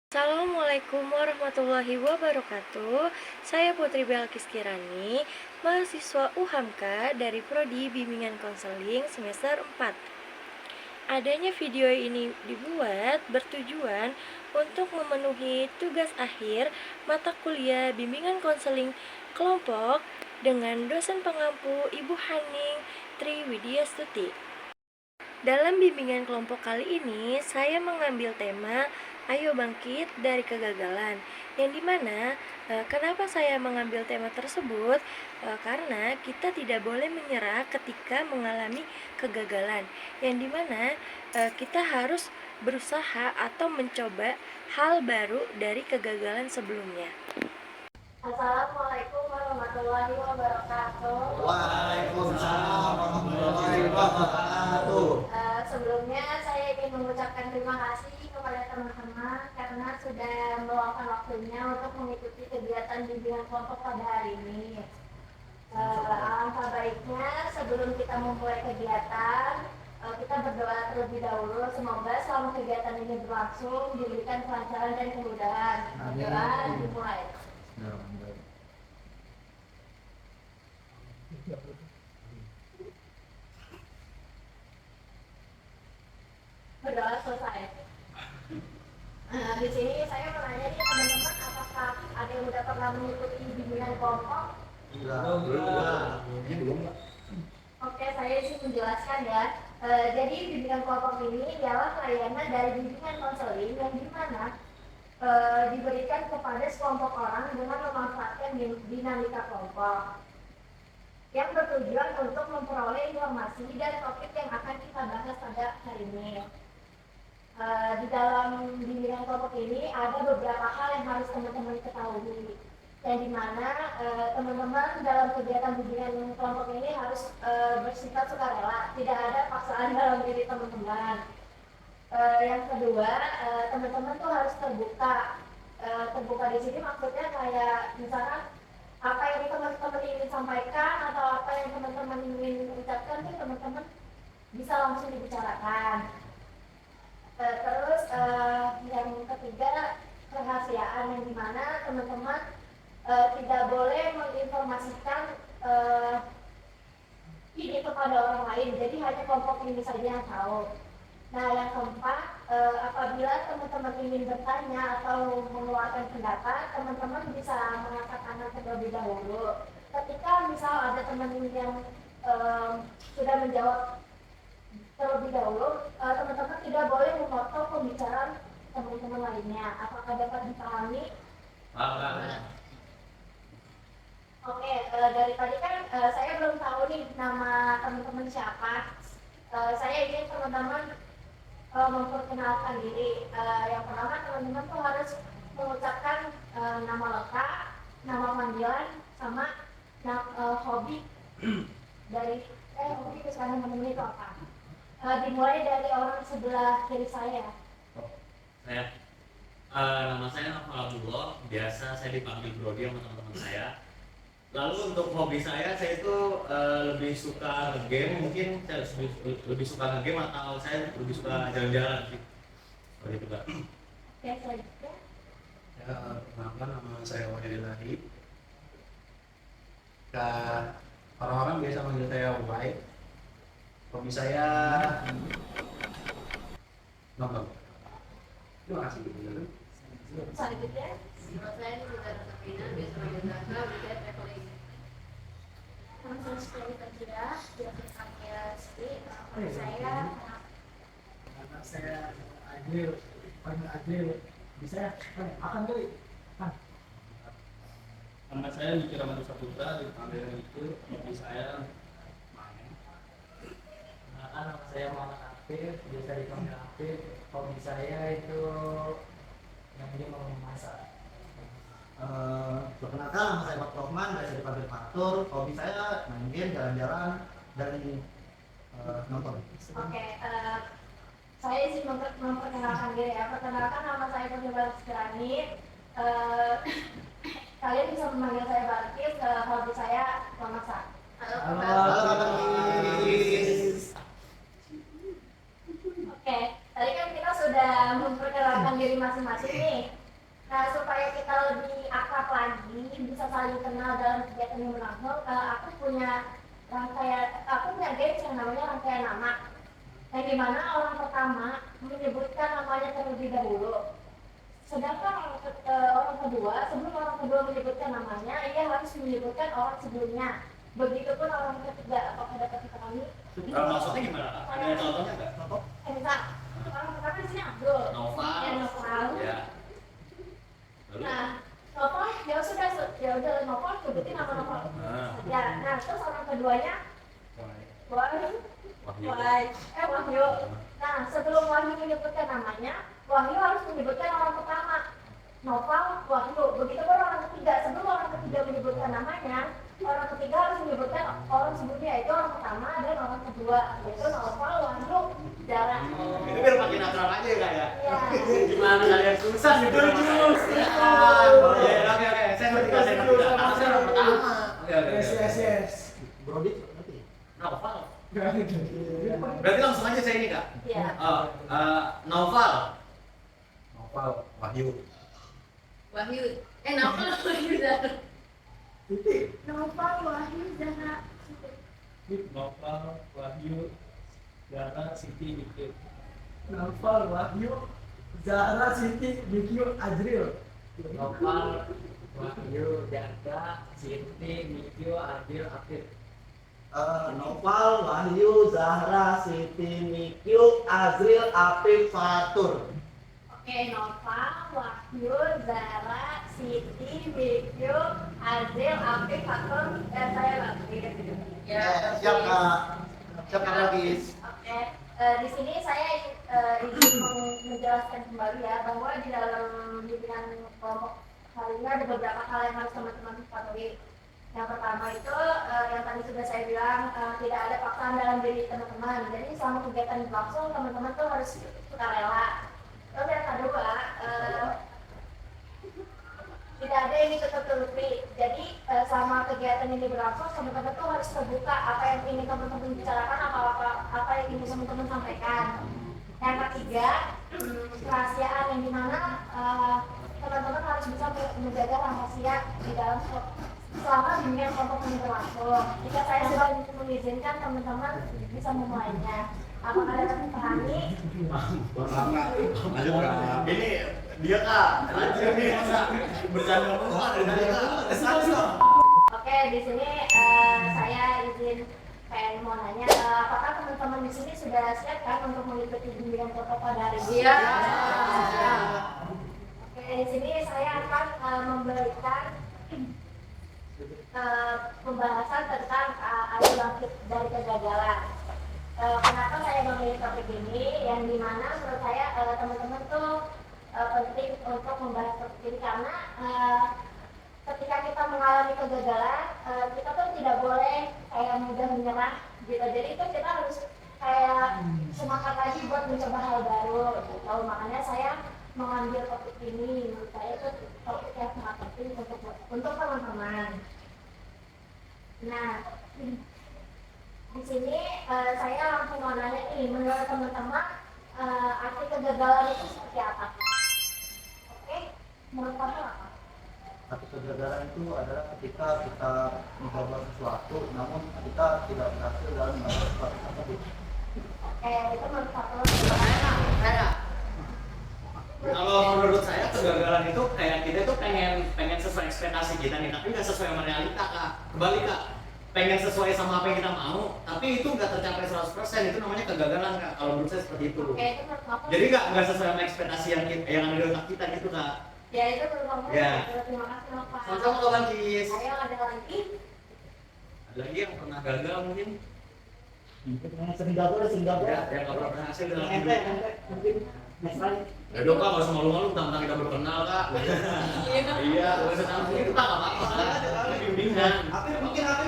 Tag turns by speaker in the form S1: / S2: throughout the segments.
S1: Assalamualaikum warahmatullahi wabarakatuh. Saya Putri Belkis Kirani, mahasiswa UHAMKA dari Prodi Bimbingan Konseling semester 4. Adanya video ini dibuat bertujuan untuk memenuhi tugas akhir mata kuliah Bimbingan Konseling Kelompok dengan dosen pengampu Ibu Haning Triwidyastuti. Dalam bimbingan kelompok kali ini, saya mengambil tema Ayo Bangkit dari Kegagalan. Yang dimana, kenapa saya mengambil tema tersebut? Karena kita tidak boleh menyerah ketika mengalami kegagalan. Yang dimana kita harus berusaha atau mencoba hal baru dari kegagalan sebelumnya. Assalamualaikum warahmatullahi wabarakatuh.
S2: Waalaikumsalam warahmatullahi wabarakatuh.
S1: Sebelumnya saya ingin mengucapkan terima kasih kepada teman-teman karena sudah meluangkan waktunya untuk mengikuti kegiatan bimbingan kelompok pada hari ini. Alangkah baiknya sebelum kita memulai kegiatan, kita berdoa terlebih dahulu. Semoga selama kegiatan ini berlangsung diberikan kelancaran dan kemudahan. Berdoa dimulai. Berdoa selesai. Di sini saya mau nanya nih teman-teman, apakah ada yang udah pernah mengikuti bimbingan kelompok?
S2: Belum.
S1: Oke, saya sih menjelaskan ya. Jadi bimbingan kelompok ini ialah layanan dari bimbingan konseling yang dimana diberikan kepada sekelompok orang dengan memanfaatkan dinamika kelompok yang bertujuan untuk memperoleh informasi dan topik yang akan kita bahas pada hari ini. Di dalam bimbingan kelompok ini ada beberapa hal yang harus teman-teman ketahui, yang dimana teman-teman dalam kegiatan bimbingan kelompok ini harus bersifat sukarela, tidak ada paksaan dalam diri teman-teman. Yang kedua, teman-teman tuh harus terbuka. Terbuka di sini maksudnya kayak misalkan apa yang teman-teman ingin sampaikan atau apa yang teman-teman ingin ucapkan tuh teman-teman bisa langsung dibicarakan. Terus yang ketiga, kerahasiaan, yang dimana teman-teman tidak boleh menginformasikan ini kepada orang lain, jadi hanya kelompok ini saja yang tahu. Nah, yang keempat, apabila teman-teman ingin bertanya atau mengeluarkan pendapat, teman-teman bisa mengatakannya terlebih dahulu. Ketika misal ada teman yang sudah menjawab terlebih dahulu, teman-teman tidak boleh memotong pembicaraan teman-teman lainnya. Apakah dapat dipahami? Oke, dari tadi kan saya belum tahu nih nama teman-teman siapa. Saya ingin teman-teman memperkenalkan diri. Yang pertama, teman-teman tuh harus mengucapkan nama lengkap, nama panggilan, sama hobi dari hobi kesukaan teman-teman itu apa? Dimulai dari orang sebelah kiri saya.
S3: Saya nama saya Novel Abdullah, biasa saya dipanggil Brody sama teman-teman saya. Lalu untuk hobi saya itu lebih suka game, mungkin saya lebih suka game atau saya lebih suka jalan-jalan sih. Seperti itu, Kak.
S1: Oke, selanjutnya.
S2: Ya, perkenalkan nama saya Wahid Ilahi. Orang-orang biasa manggil saya Wahid. Hobi saya nonton. Terima kasih.
S1: Selanjutnya.
S4: Saya juga Sabrina, biasa manggil Zahra, biasa traveling.
S1: Langsung sekali saja, biasa saya Sri, saya
S5: anak saya Adil, panggil Adil, bisa ya? Akan kali?
S6: Nama saya Niki Rahmat Saputra, dipanggil itu, hobi saya main.
S7: Nama saya Muhammad Afif, biasa dipanggil Afif. Hobi saya itu yang dia mau memasak.
S2: Perkenalkan, nama saya Pak Rohman, biasa dipanggil Fatur. Hobi saya main game, jalan-jalan, dan nonton.
S1: Oke, saya sih memperkenalkan diri ya. Perkenalkan, nama saya Putri Belkis Kirani. Kalian bisa memanggil saya Balkis. Hobi saya memasak.
S2: Halo,
S1: Oke, tadi kan kita sudah memperkenalkan mengembangkan diri masing-masing nih. Nah, supaya kita lebih akrab lagi, bisa saling kenal dalam kegiatan yang berlangsung, aku punya games yang namanya rangkaian nama. Yang dimana orang pertama menyebutkan namanya terlebih dahulu. Sedangkan orang kedua, sebelum orang kedua menyebutkan namanya, ia harus menyebutkan orang sebelumnya. Begitupun orang ketiga. Apakah dapat dipahami?
S3: Maksudnya gimana Kak? Ada contohnya nggak?
S2: Contoh?
S1: Misal, orang pertama di sini Abdul.
S3: Noval.
S1: Ya, Noval.
S3: Ya. Lalu?
S1: Nah, Noval, ya udah Noval sebutin nama Noval. Ya, nah terus orang keduanya Wahyu. Nah, sebelum Wahyu menyebutkan namanya, Wahyu harus menyebutkan orang pertama. Noval, Wahyu. Begitu pun orang ketiga. Sebelum orang ketiga menyebutkan namanya, orang ketiga harus menyebutkan orang sebelumnya, yaitu orang pertama dan orang kedua, yaitu Noval, Wahyu, Zara.
S3: Itu biar makin akrab aja ya Kak ya?
S1: Iya.
S3: Gimana kalian susah gitu jus? Oke, saya ngerti Kak, saya ngerti Kak. Karena saya orang pertama. Oke.
S5: Yes.
S2: Brody ngerti?
S3: Noval.
S5: Gak ada.
S3: Berarti langsung aja saya ini Kak.
S1: Iya.
S3: Noval.
S2: Novel, Wahyu.
S4: Wahyu. Novel Wahyu Zara.
S2: Titik.
S1: Noval, Wahyu, Zara.
S6: Novel, Wahyu, Zara, Siti, Dikit.
S5: Novel, Wahyu, Zara, Siti, Mikyu, Azril.
S7: Noval, Wahyu, Janda, Siti, Mikyu, Adil, Afif.
S2: Noval, Wahyu, Zahra, Siti, Mikyu, Azril, Apif, Fatur.
S1: Oke, Noval, Wahyu, Zara, Siti, Mikyu, Azril, Afif, Fatur, dan saya lagi.
S4: Ya.
S2: Siap Kak. Siap Kak Lagis.
S1: Oke, di sini saya ingin menjelaskan kembali ya bahwa di dalam bimbingan kelompok kali ini ada beberapa hal yang harus teman-teman patuhi. Yang pertama itu yang tadi sudah saya bilang tidak ada paksaan dalam diri teman-teman. Jadi selama kegiatan berlangsung teman-teman tuh harus sukarela. Terus yang kedua tidak ada yang ditutup-tutupi. Jadi selama kegiatan ini berlangsung teman-teman tuh harus terbuka apa yang ingin teman-teman bicarakan, apa yang ingin teman-teman sampaikan. Yang ketiga kerahasiaan, yang dimana teman-teman harus bisa menjaga rahasia di dalam selama bimbingan kelompok ini berlangsung. Jika saya sudah mengizinkan teman-teman bisa memulainya. Apakah dapat dipahami?
S3: Lanjut Kak. Ini dia Kak. Lanjut nih masa bercanda mulu dari tadi Kak.
S1: Oke, di sini saya izin pengen mau nanya, apakah teman-teman di sini sudah siap kan untuk mengikuti bimbingan kelompok pada hari ini?
S4: Iya.
S1: Oke, di sini saya akan memberikan pembahasan tentang ayo bangkit dari kegagalan. Kenapa saya memilih topik ini? Yang dimana menurut saya teman-teman tuh penting untuk membahas topik ini karena ketika kita mengalami kegagalan, kita tuh tidak boleh kayak mudah menyerah gitu. Jadi itu kita harus kayak semangat lagi buat mencoba hal baru gitu. Makanya saya mengambil topik ini. Menurut saya itu topik yang sangat penting untuk teman-teman. Nah, di sini saya langsung mau nanya nih, menurut teman-teman arti kegagalan itu seperti apa? Oke, menurut kamu apa?
S2: Arti kegagalan itu adalah ketika kita mencoba sesuatu, namun kita tidak berhasil dalam melakukan sesuatu tersebut.
S1: Oke, itu menurut kamu.
S3: Kalau menurut saya kegagalan itu kayak kita tuh pengen sesuai ekspektasi kita nih, tapi nggak sesuai sama realita Kak. Kembali Kak, pengen sesuai sama apa yang kita mau, tapi itu nggak tercapai 100%, itu namanya kegagalan Kak. Kalau menurut saya seperti itu.
S1: Oke, itu menurut kamu.
S3: Jadi nggak sesuai sama ekspektasi yang ada di otak kita gitu Kak.
S1: Ya, itu menurut kamu.
S3: Ya.
S1: Terima kasih Nova.
S3: Sama-sama Kak Bangkis.
S1: Ayo ada lagi.
S3: Ada lagi yang pernah gagal mungkin?
S2: Sering gagal,
S3: Ya, yang nggak pernah berhasil dalam hidup.
S2: mungkin next time.
S3: Ya dong Kak, nggak usah malu-malu tentang kita berkenal Kak. Iya, nggak usah tahu itu Kak, nggak apa-apa. Bimbingan.
S2: Apa mungkin apa?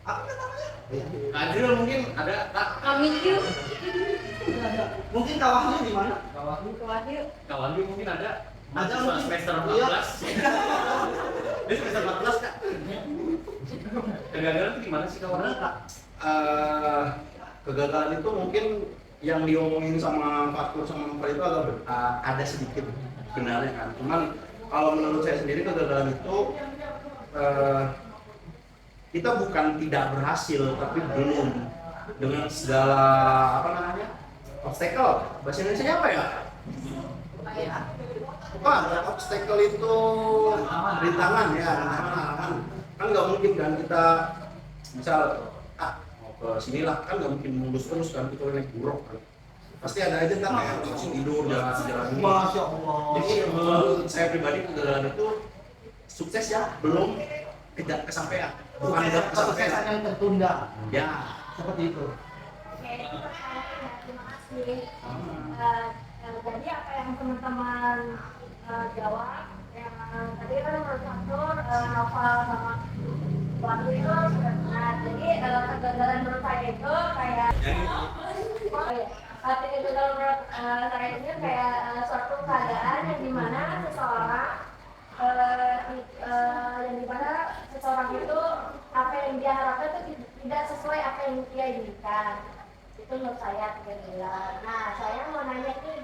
S2: Apa namanya?
S3: Adil mungkin ada Kak.
S4: Kami yuk.
S2: Mungkin kawannya di mana?
S4: Wahyu.
S3: Kawan dia mungkin ada.
S2: Ada
S3: Mahasiswa
S2: mungkin.
S3: semester
S2: Iya.
S3: 14. Dia semester 14 Kak. Kegagalan itu gimana sih kawan Kak?
S8: Kegagalan itu mungkin yang diomongin sama Fatur sama Novel itu ada sedikit benarnya kan. Cuman kalau menurut saya sendiri kegagalan itu kita bukan tidak berhasil, tapi belum dengan segala apa namanya obstacle. Bahasa Indonesia apa ya? Bukan, obstacle itu rintangan ya, rintangan. Kan nggak mungkin kan kita misal mau ke sinilah, kan nggak mungkin mulus terus kan, kita naik buruk kan. Pasti ada aja kan yang langsung tidur jalan ini.
S2: Masya Allah.
S8: Jadi menurut saya pribadi kegagalan itu sukses ya, belum kesampaian. Bukan nggak
S2: Kesuksesan
S8: kesampaian.
S2: yang tertunda.
S8: Ya.
S2: Seperti itu.
S1: Oke, itu pertanyaannya. Terima kasih. Jadi apa yang teman-teman jawab, yang tadi kan menurut Fatur, Novel sama Waktu itu sudah benar. Jadi kegagalan menurut saya itu kayak kegagalan menurut saya itu kayak suatu keadaan yang dimana seseorang yang dimana seseorang itu apa yang dia harapkan itu tidak sesuai apa yang dia inginkan. Itu menurut saya kegagalan. Nah, saya mau nanya nih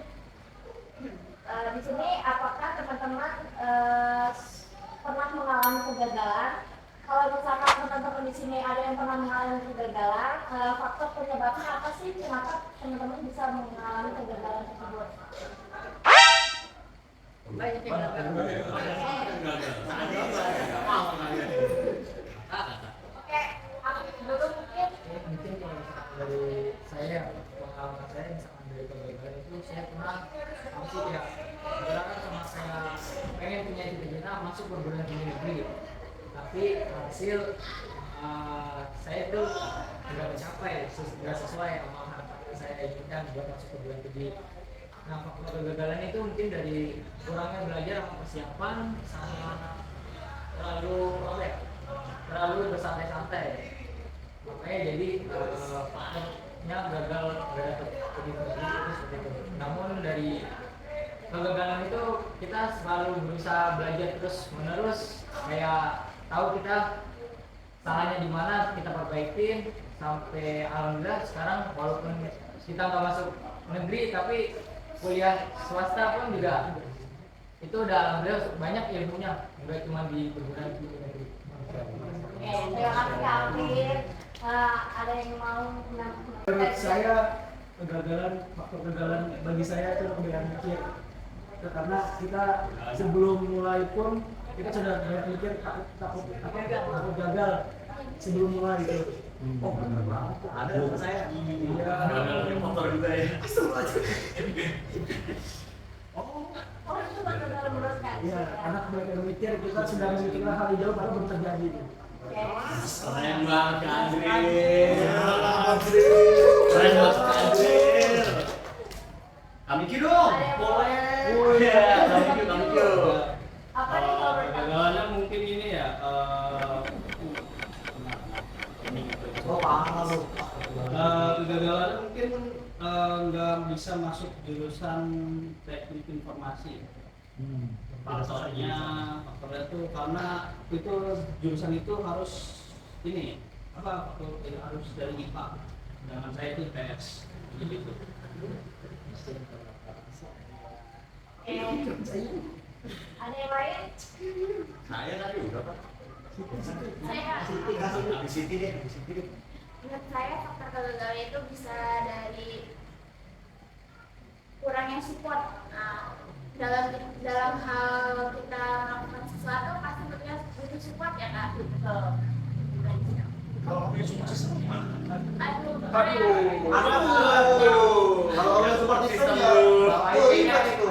S1: di sini apakah teman-teman pernah mengalami kegagalan? Kalau misalkan teman-teman di sini ada yang pernah mengalami kegagalan, faktor penyebabnya apa sih? Kenapa teman-teman bisa mengalami kegagalan tersebut?
S4: Banyak yang nggak tahu.
S1: Oke, aku dulu mungkin.
S7: Mungkin kalau misalkan dari saya, pengalaman saya misalkan dari kegagalan itu saya pernah masuk ya berangkat sama saya pengen punya cita-cita masuk perguruan tinggi negeri, tapi hasil saya itu tidak mencapai, tidak sesuai sama harapan saya inginkan buat masuk perguruan tinggi. Nah, faktor kegagalan itu mungkin dari kurangnya belajar sama persiapan sama terlalu bersantai-santai. Makanya jadi faktornya gagal nggak dapat pergi itu seperti itu. Namun dari kegagalan itu kita selalu berusaha belajar terus menerus, kayak tahu kita salahnya di mana, kita perbaikin sampai alhamdulillah sekarang walaupun kita nggak masuk negeri tapi kuliah swasta pun juga itu udah alhamdulillah banyak ilmunya, nggak cuma di perguruan tinggi negeri.
S1: Oke, terima kasih Kak Alvin. Ada yang mau
S5: Menurut saya faktor kegagalan bagi saya itu kebanyakan mikir. Karena kita sebelum mulai pun kita sudah banyak mikir takut gagal sebelum mulai gitu. Oh benar banget.
S3: Ada teman saya.
S5: Iya.
S3: Gagal motor juga ya.
S1: Oh, itu benar menurut Kak.
S5: Iya, karena kebanyakan mikir kita sudah memikirkan hal jauh padahal belum terjadi.
S1: Oke.
S3: Keren banget Kak Andri. Keren banget Kak Andri. Kami Q dong. Boleh. Iya, kami Q.
S1: Apa nih kalau menurut Kak?
S6: Kegagalannya mungkin ini ya. Kegagalannya mungkin nggak bisa masuk jurusan teknik informasi. Faktornya tuh karena itu jurusan itu harus ini faktor harus dari IPA, sedangkan saya itu IPS gitu.
S1: Ada yang lain?
S3: Saya tadi udah Pak.
S1: Saya
S3: Habis Siti deh.
S1: menurut saya faktor kegagalan itu bisa dari kurangnya support. Nah, dalam hal kita melakukan sesuatu pasti butuh support ya Kak. Betul.
S2: Kalau punya support system gimana?
S1: Aduh.
S2: Kalau punya support system ya, impact itu.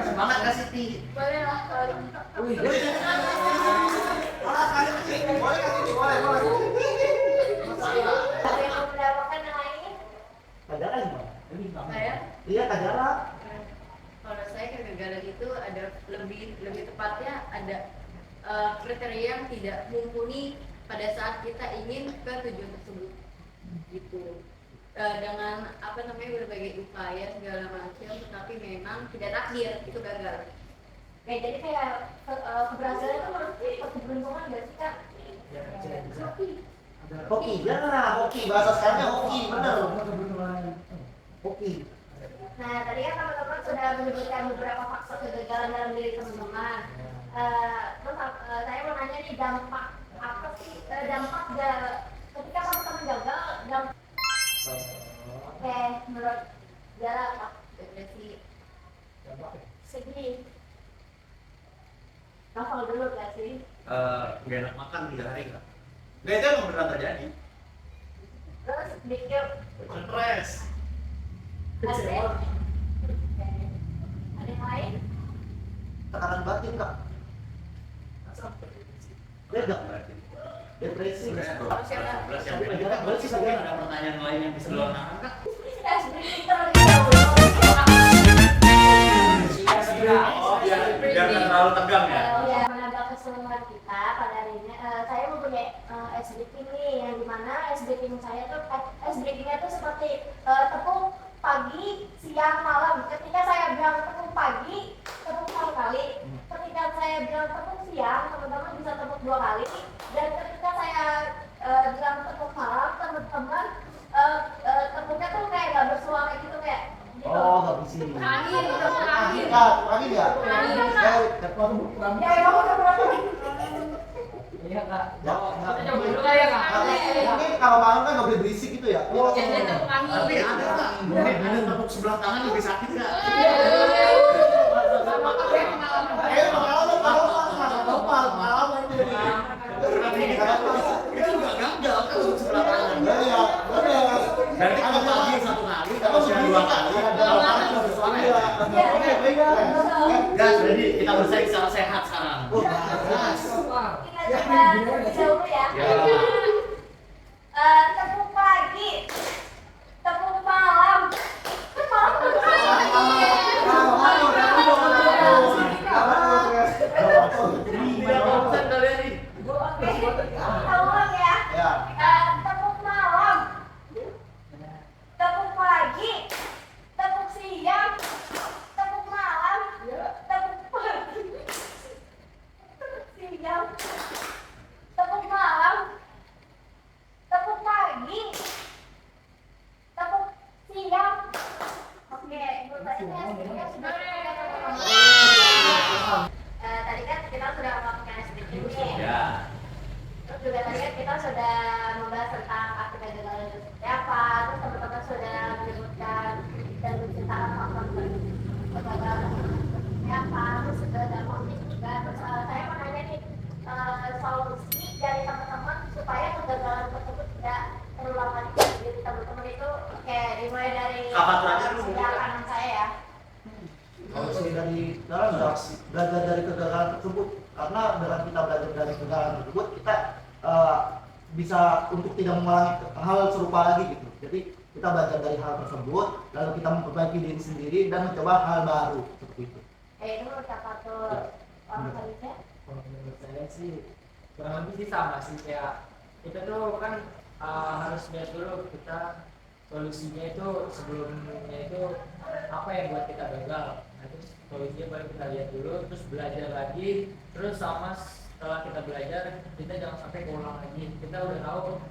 S2: Semangat Kak Siti.
S1: Boleh lah kalau gitu.
S2: Boleh Kak Siti, boleh.
S1: Ada yang mau mendapatkan yang lain?
S2: Kajara gimana?
S4: Saya
S2: Iya Kajara.
S4: kalau saya kegagalan itu ada lebih tepatnya ada kriteria yang tidak mumpuni pada saat kita ingin ke tujuan tersebut gitu. Dengan berbagai upaya segala macam tetapi memang tidak takdir, itu gagal.
S1: Oke, jadi kayak keberhasilan itu menurut keberuntungan nggak sih Kak?
S2: Hoki, jangan hoki bahasa sekarangnya hoki, bener. Oke.
S1: Nah, tadi kan teman-teman sudah menyebutkan beberapa faktor kegagalan dalam diri teman-teman. Terus saya mau nanya nih, dampak apa sih dampak ketika teman-teman gagal, dampak oke menurut Zara apa?
S4: Depresi.
S1: Sedih. Novel dulu gak sih?
S3: Nggak enak makan 3 hari nggak? Nggak, itu yang beneran terjadi.
S1: Terus dikit
S3: Stres.
S1: ada yang lain?
S2: Tekanan batin kak. Beda. Depresi.
S3: Belas yang beda. Berarti mungkin ada pertanyaan lain yang bisa dilakukan kak? Oh, biar nggak terlalu tegang ya.
S1: Ya, menambah keseluruhan kita pada hari ini, saya mempunyai ice breaking nih, yang dimana ice breaking saya tuh ice breakingnya tuh seperti tepung pagi, siang, malam. Ketika saya bilang tepung pagi, tepung 1 kali. Ketika saya bilang tepung siang, teman-teman bisa tepung 2 kali. Dan ketika saya bilang tepung malam, teman-teman tepungnya tuh kayak gak bersuara gitu kayak. Gitu.
S2: Oh, nggak bisa.
S4: Angin, tepung angin.
S2: Angin ya?
S4: Angin.
S2: Telepon
S1: Ya, emang udah berapa?
S7: Iya kak.
S2: Ya,
S7: Kita coba dulu kali ya kak.
S2: mungkin kalau malam kan nggak boleh berisik gitu ya.
S7: Oh,
S4: Jadi tepung angin.
S3: Tapi ada nggak? Mungkin ada tepuk sebelah tangan lebih sakit nggak?
S2: Pengalaman ini.
S3: Itu nggak gagal kan tepuk sebelah tangan.
S2: Ya, benar.
S3: Berarti kalau pagi 1 kali, kalau siang 2 kali, kalau malam nggak bersuara ya.
S2: Oke, baik.
S3: Gas, jadi kita bersaing secara sehat sekarang.
S2: Gas.
S1: Kita coba dahulu ya.
S3: Ya.
S1: Tepung pagi, tepung malam. Kan malam kan
S3: Tidak konsen kalian nih.
S1: Oke, ulang ya.
S2: Ya.
S1: Tepung malam, tepung pagi, tepung siang, tepung malam, tepung pagi, tepung siang, tepung malam, tepung pagi, tepung siang. Oke, menurut saya sebenarnya sudah tadi kan kita sudah melakukan sedikit nih.
S3: Ya.
S1: Terus juga tadi kan kita sudah membahas tentang arti kegagalan itu seperti apa. Terus teman-teman sudah menyebutkan dan menceritakan faktor kegagalan seperti apa. Terus sudah ada motif juga. Terus saya mau nanya nih, solusi dari teman-teman supaya kegagalan tersebut tidak terulang lagi di diri teman-teman itu. Oke, dimulai dari
S3: Kapan terakhir lu
S1: sebelah kanan saya ya.
S2: Kalau sih dari dalam belajar dari kegagalan tersebut, karena dengan kita belajar dari kegagalan tersebut kita bisa untuk tidak mengulangi hal serupa lagi gitu. Jadi kita belajar dari hal tersebut, lalu kita memperbaiki diri sendiri dan mencoba hal baru seperti itu.
S1: Itu menurut apa tuh orang selanjutnya?
S7: Kalau menurut saya sih kurang lebih sih sama sih, kayak kita tuh kan harus lihat dulu kita solusinya itu sebelumnya itu apa yang buat kita gagal. Nah, terus solusinya baru kita lihat dulu, terus belajar lagi, terus sama setelah kita belajar kita jangan sampai keulang lagi. Kita udah tahu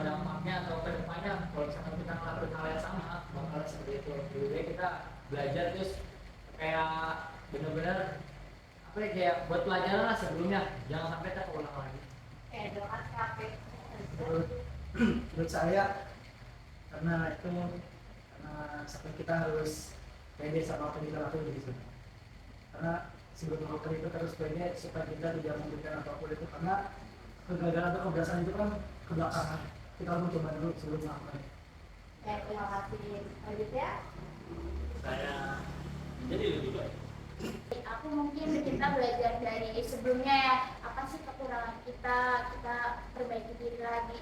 S7: dampaknya atau kedepannya kalau misalkan kita ngelakuin hal yang sama bakal seperti itu. Jadi kita belajar terus kayak bener-bener apa ya, kayak buat pelajaran lah sebelumnya, jangan sampai kita keulang lagi.
S1: Doa capek.
S5: Menurut saya karena sampai kita harus pede sama apa yang kita lakukan gitu. Karena sebelum melakukan itu harus pede supaya kita tidak memberikan apapun itu, karena kegagalan atau keberhasilan itu kan kebelakangan. Kita harus coba dulu sebelum melakukan.
S1: Terima kasih. Selanjutnya,
S3: Saya jadi lebih baik.
S1: aku mungkin kita belajar dari sebelumnya ya. Apa sih kekurangan kita perbaiki diri lagi.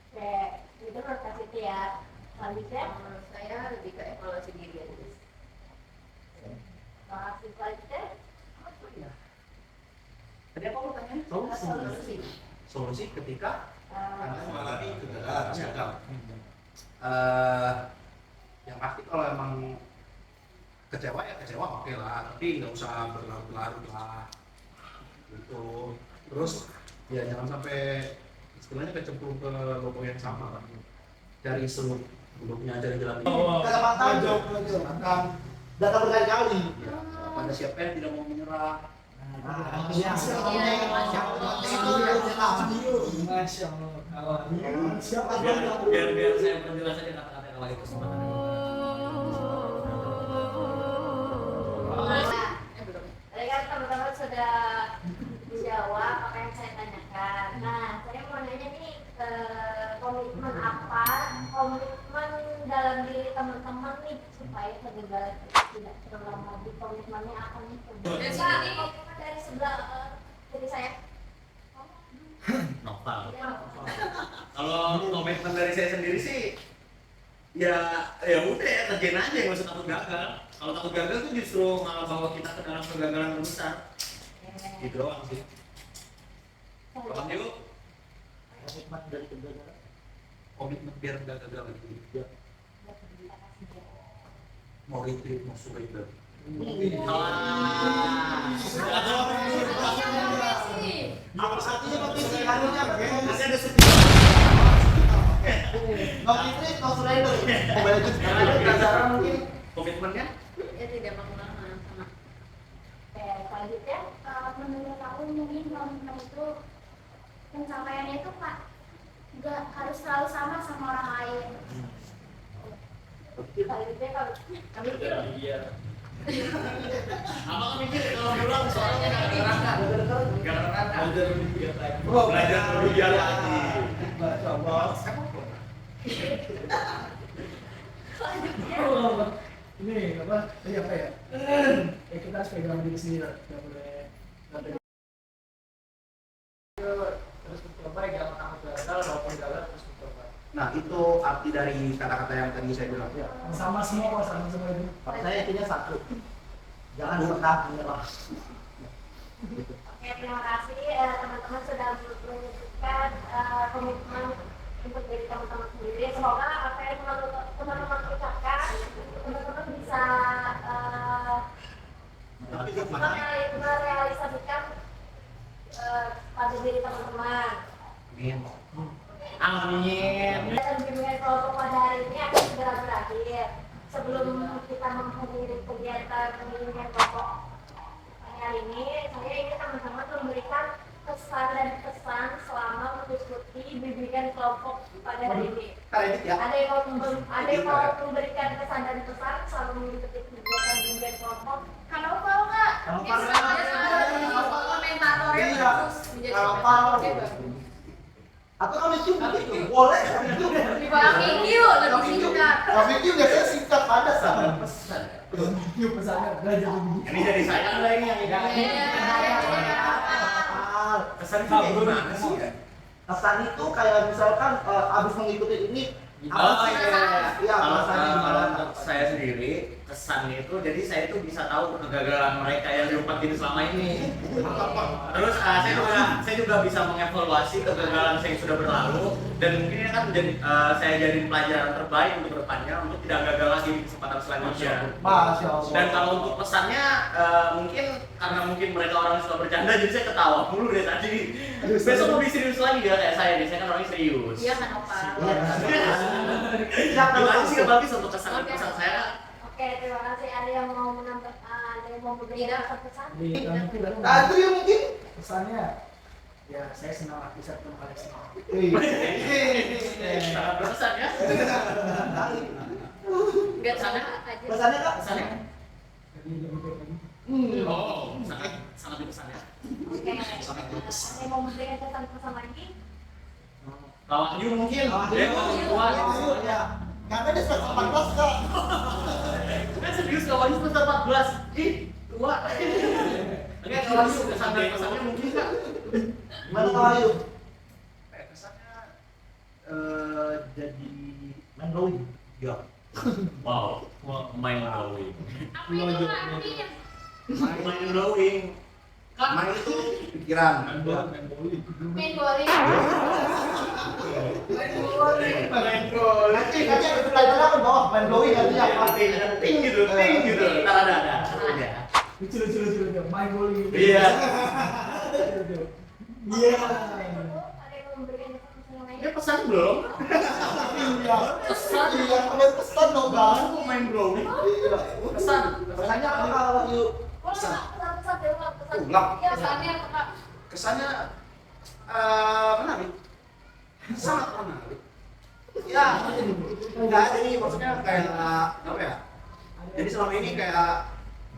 S1: Oke, itu menurut Kak Siti ya. Selanjutnya,
S4: Menurut saya lebih ke evaluasi diri aja.
S1: terima kasih. Selanjutnya,
S8: Tadi apa lu tanya?
S1: solusi.
S8: Solusi ketika
S2: mengalami
S8: kegagalan gagal. Yang pasti kalau emang kecewa ya kecewa oke lah, tapi nggak usah berlarut-larut lah gitu. Terus ya jangan sampai istilahnya kecemplung ke lubang yang sama kan. Dari seluruh udah punya ajaran jalan
S2: Kecamatan
S8: akan
S2: data berkali-kali.
S8: pada siapa yang tidak mau menyerah.
S5: Iya.
S2: Masya
S5: Allah, kawan. Siapa
S3: biar saya perjelas aja kata-kata kawan itu sebenarnya.
S1: Tadi kan teman-teman sudah menjawab apa yang saya tanyakan. Nah, saya mau nanya nih, komitmen apa, komitmen dalam diri teman-teman nih supaya kegagalan itu tidak terulang lagi. Komitmennya apa nih? Komitmen dari sebelah dari saya.
S3: Novel.
S1: Ya.
S3: Kalau komitmen dari saya sendiri sih ya udah ya kerjain aja, nggak usah takut gagal. Kalau takut gagal tuh justru malah bawa kita ke dalam kegagalan terbesar. Gitu doang sih. Paham yuk?
S2: Komitmen dari kegagalan.
S8: Komitmen biar nggak gagal lagi. Mau retreat, mau surrender.
S2: Apa artinya kompetisi? Anunya
S3: Masih ada
S2: no retreat, no surrender. Kembali ke sekarang mungkin
S3: komitmennya.
S4: Ya tidak mengulang sama.
S1: Selanjutnya,
S9: Menurut aku mungkin komitmen itu pencapaiannya itu Pak nggak harus selalu sama orang lain.
S1: selanjutnya kalau kami
S3: Apa mikir kalau pulang soalnya nggak ada kerangka, nggak ada kerangka. Belajar lebih giat lagi.
S2: Masya Allah.
S5: Ini apa? Ini apa ya? Kita harus pegang diri sendiri, nggak boleh.
S7: Terus mencoba, jangan takut gagal, walaupun gagal terus mencoba.
S8: Nah itu arti dari kata-kata yang tadi saya bilang.
S5: Sama semua, sama semua itu.
S2: Saya intinya satu. Jangan pernah menyerah.
S1: Oke, terima kasih teman-teman sudah menunjukkan komitmen untuk diri teman-teman sendiri. Semoga apa yang teman-teman ucapkan, teman-teman bisa merealisasikan pada diri teman-teman.
S8: Amin.
S3: Amin.
S1: Bimbingan kelompok pada hari ini akan segera berakhir. Sebelum kita menghadiri kegiatan bimbingan kelompok hari ini, saya ingin teman-teman memberikan pesan dan pesan selama mengikuti bimbingan kelompok pada hari ini.
S8: Kredit ya.
S1: Ada yang mau memberikan pesan dan pesan selama mengikuti kegiatan bimbingan kelompok?
S9: Kalau mau nggak?
S4: Komentatornya
S2: Iya.
S4: bagus menjadi
S2: Kalau
S4: komentatornya
S2: mau.
S4: bagus.
S2: Atau kami cium gitu, boleh kami cium.
S4: Di bawah video lebih singkat.
S2: Kami cium biasanya singkat padat sama.
S5: Yuk pesannya belajar lebih.
S3: Ini jadi saya nggak ini yang ini. Kesan itu kayak gimana sih ya?
S2: Kesan itu kayak misalkan abis mengikuti ini,
S3: Oh iya.
S2: Iya,
S3: Kalau
S2: rasanya gimana?
S3: untuk saya sendiri kesannya itu, jadi saya itu bisa tahu kegagalan mereka yang diumpetin selama ini. Terus saya juga bisa mengevaluasi kegagalan saya yang sudah berlalu, dan mungkin ini akan menjadi saya jadi pelajaran terbaik untuk kedepannya untuk tidak gagal lagi di kesempatan selanjutnya.
S2: Masya Allah.
S3: Dan kalau untuk pesannya mungkin karena mungkin mereka orang yang suka bercanda, jadi saya ketawa mulu dari tadi. Besok lebih serius lagi ya kayak saya nih, saya kan orangnya serius.
S4: Iya kan Opa.
S3: Gimana sih bagus untuk kesan saya?
S1: Oke, terima kasih. Ada yang mau menambah, ada yang mau memberikan pesan?
S2: Tadi mungkin.
S5: Pesannya, ya saya senang bisa ketemu kalian semua.
S3: Sangat berkesan ya.
S4: Enggak sana aja.
S2: Pesannya kak?
S3: Kesannya?
S5: Jadi lebih baik lagi.
S3: Oh, sangat berkesan ya.
S1: Oke, ada yang mau memberikan pesan-pesan lagi?
S3: Lawan you mungkin, dia mau tua gitu.
S2: Ya. Karena dia 114 kak.
S3: Kan serius kawan you 14. Ih, tua. Enggak, kalau you kesan dan pesannya mungkin kak.
S2: Gimana kak Ayu?
S8: Kesannya
S2: Jadi mind blowing.
S8: ya
S3: Wow, mind blowing.
S9: Amin.
S3: Mind blowing.
S8: main itu pikiran.
S9: Main bowling.
S2: Nanti ada pelajaran apa bawah mind blowing artinya apa?
S3: Ting gitu. Ada.
S5: Lucu. Main bowling.
S3: Iya.
S5: Iya.
S1: Ada yang mau memberikan pesan-pesan lain?
S8: Ya pesan belum.
S2: Iya. Pesan. Iya, ada pesan dong bang.
S8: Aku main brownie.
S2: Iya.
S7: Pesan.
S2: Pesannya apa kalau yuk?
S1: Pesan deh, pesan.
S8: Ulang.
S1: Iya, pesannya apa?
S8: Kesannya menarik. Sangat menarik. Ya, enggak jadi maksudnya kayak apa ya? Jadi selama ini kayak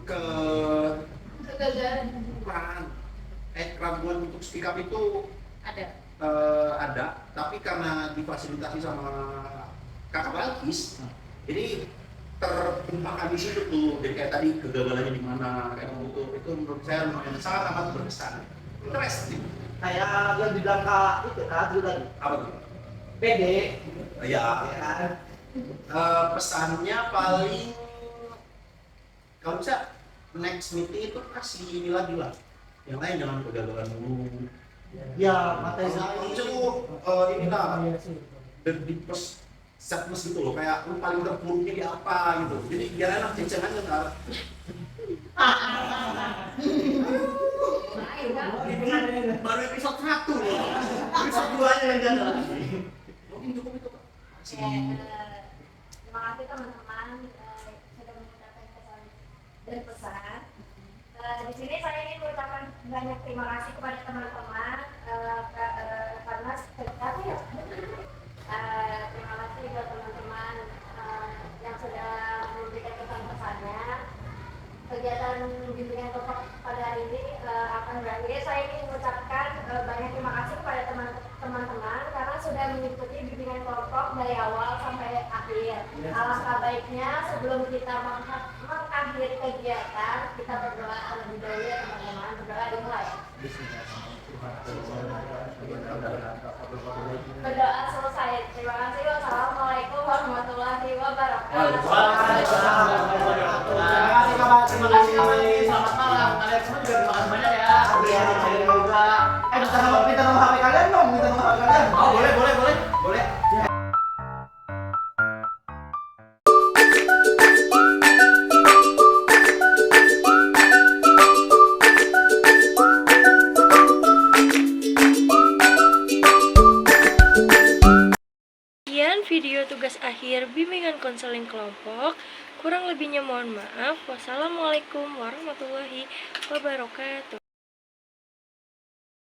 S1: Kegagalan.
S8: keraguan untuk speak up itu
S4: Ada.
S8: ada, tapi karena difasilitasi sama kakak Balkis, jadi tertumpahkan di situ tuh. Jadi kayak tadi kegagalannya di mana kayak gitu. Itu menurut saya lumayan sangat amat berkesan. Interesting.
S2: Kayak yang dibilang kak itu kak dulu tadi.
S8: Apa tuh?
S2: Pede.
S8: Ya,
S2: kan?
S8: pesannya paling kalau bisa next meeting itu kasih ini lagi lah. Yang lain jangan kegagalan dulu.
S2: Ya, materi
S8: Itu ini lah.
S5: Iya sih.
S8: Dan di pers sadness gitu loh, kayak lu paling terpuruknya di apa gitu. Jadi biar enak ceng-cengannya ntar. Baru episode 1 loh. Episode 2-nya yang jalan lagi. Mungkin cukup itu Pak.
S1: Oke, terima kasih teman-teman sudah mengucapkan kesan dan pesan. Di sini saya ingin mengucapkan banyak terima kasih kepada teman-teman karena apa ya? Terima kasih buat teman-teman yang sudah memberikan pesan-pesannya. Kegiatan bimbingan kelompok pada hari ini akan berakhir. Saya ingin mengucapkan banyak terima kasih kepada teman-teman karena sudah mengikuti bimbingan kelompok dari awal sampai akhir. Alangkah baiknya sebelum kita mengakhiri kegiatan, kita berdoa terlebih dahulu ya teman-teman. Berdoa dimulai. Berdoa selesai. Terima kasih. Wassalamualaikum warahmatullahi wabarakatuh.
S7: Terima kasih Kak Mandi. Selamat malam. Kalian semua juga terima kasih banyak ya.
S2: Iya, juga. Minta nomor HP kalian dong, minta nomor HP kalian.
S7: Oh, boleh.
S10: Sekian video tugas akhir bimbingan konseling kelompok. Kurang lebihnya mohon maaf. Wassalamualaikum warahmatullahi wabarakatuh.